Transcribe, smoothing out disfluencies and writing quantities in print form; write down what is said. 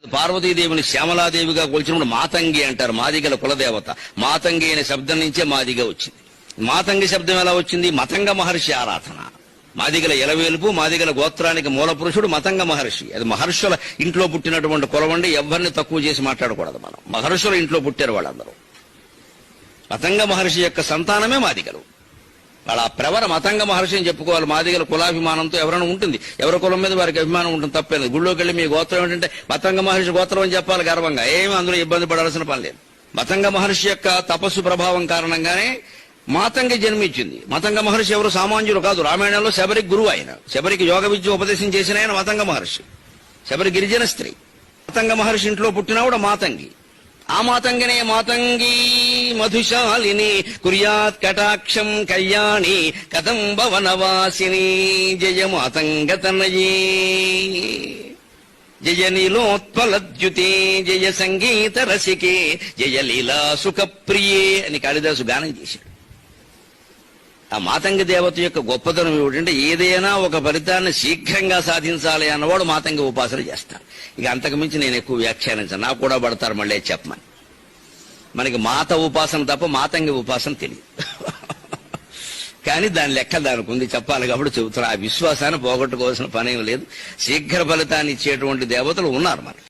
పార్వతీదేవిని శ్యామలాదేవిగా కొలిచినప్పుడు మాతంగి అంటారు. మాదిగల కులదేవత. మాతంగి అనే శబ్దం నుంచే మాదిగ వచ్చింది. మాతంగి శబ్దం ఎలా వచ్చింది? మతంగ మహర్షి ఆరాధన. మాదిగల ఎలవేలుపు, మాదిగల గోత్రానికి మూల పురుషుడు మతంగ మహర్షి. అది మహర్షుల ఇంట్లో పుట్టినటువంటి కులవండి. ఎవరిని తక్కువ చేసి మాట్లాడకూడదు మనం. మహర్షుల ఇంట్లో పుట్టారు వాళ్ళందరూ. మతంగ మహర్షి యొక్క సంతానమే మాదిగలు. వాళ్ళ ప్రవర మతంగ మహర్షి అని చెప్పుకోవాలి. మాదిగల కులాభిమానంతో ఎవరైనా ఉంటుంది. ఎవరి కులం మీద వారికి అభిమానం ఉంటుంది, తప్పేలేదు. గుళ్ళోకి వెళ్ళి మీ గోత్రం ఏంటంటే మతంగ మహర్షి గోత్రం అని చెప్పాలి గర్వంగా. ఏమి అందులో ఇబ్బంది పడాల్సిన పని లేదు. మతంగ మహర్షి యొక్క తపస్సు ప్రభావం కారణంగానే మాతంగి జన్మించింది. మతంగ మహర్షి ఎవరు సామాన్యులు కాదు. రామాయణంలో శబరికి గురువు ఆయన. శబరికి యోగ విద్య ఉపదేశం చేసిన ఆయన మతంగ మహర్షి. శబరి గిరిజన స్త్రీ. మతంగ మహర్షి ఇంట్లో పుట్టినవాడు మాతంగి. ఆ మాతంగినే మాతంగి మధుశాలిని కుర్యాత్ కటాక్షం కళ్యాణి కదంబ వనవాసిని జయ మాతంగ తనయే జయ నీలోత్పలద్యుతే జయ సంగీత రసికే జయ లీలా సుఖప్రియే అని కాళిదాసు గానం చేశాడు. ఆ మాతంగి దేవత యొక్క గొప్పతనం ఏమిటంటే ఏదైనా ఒక ఫలితాన్ని శీఘ్రంగా సాధించాలి అన్నవాడు మాతంగి ఉపాసన చేస్తాడు. ఇక అంతకుమించి నేను ఎక్కువ వ్యాఖ్యానించాను. నాకు కూడా పడతారు మళ్ళీ చెప్పమని. మనకి మాత ఉపాసన తప్ప మాతంగి ఉపాసన తెలియదు. కానీ దాని లెక్క దానికి ఉంది, చెప్పాలి కాబట్టి చెబుతున్నా. ఆ విశ్వాసాన్ని పోగొట్టుకోవాల్సిన పనేం లేదు. శీఘ్ర ఫలితాన్ని ఇచ్చేటువంటి దేవతలు ఉన్నారు మనకి.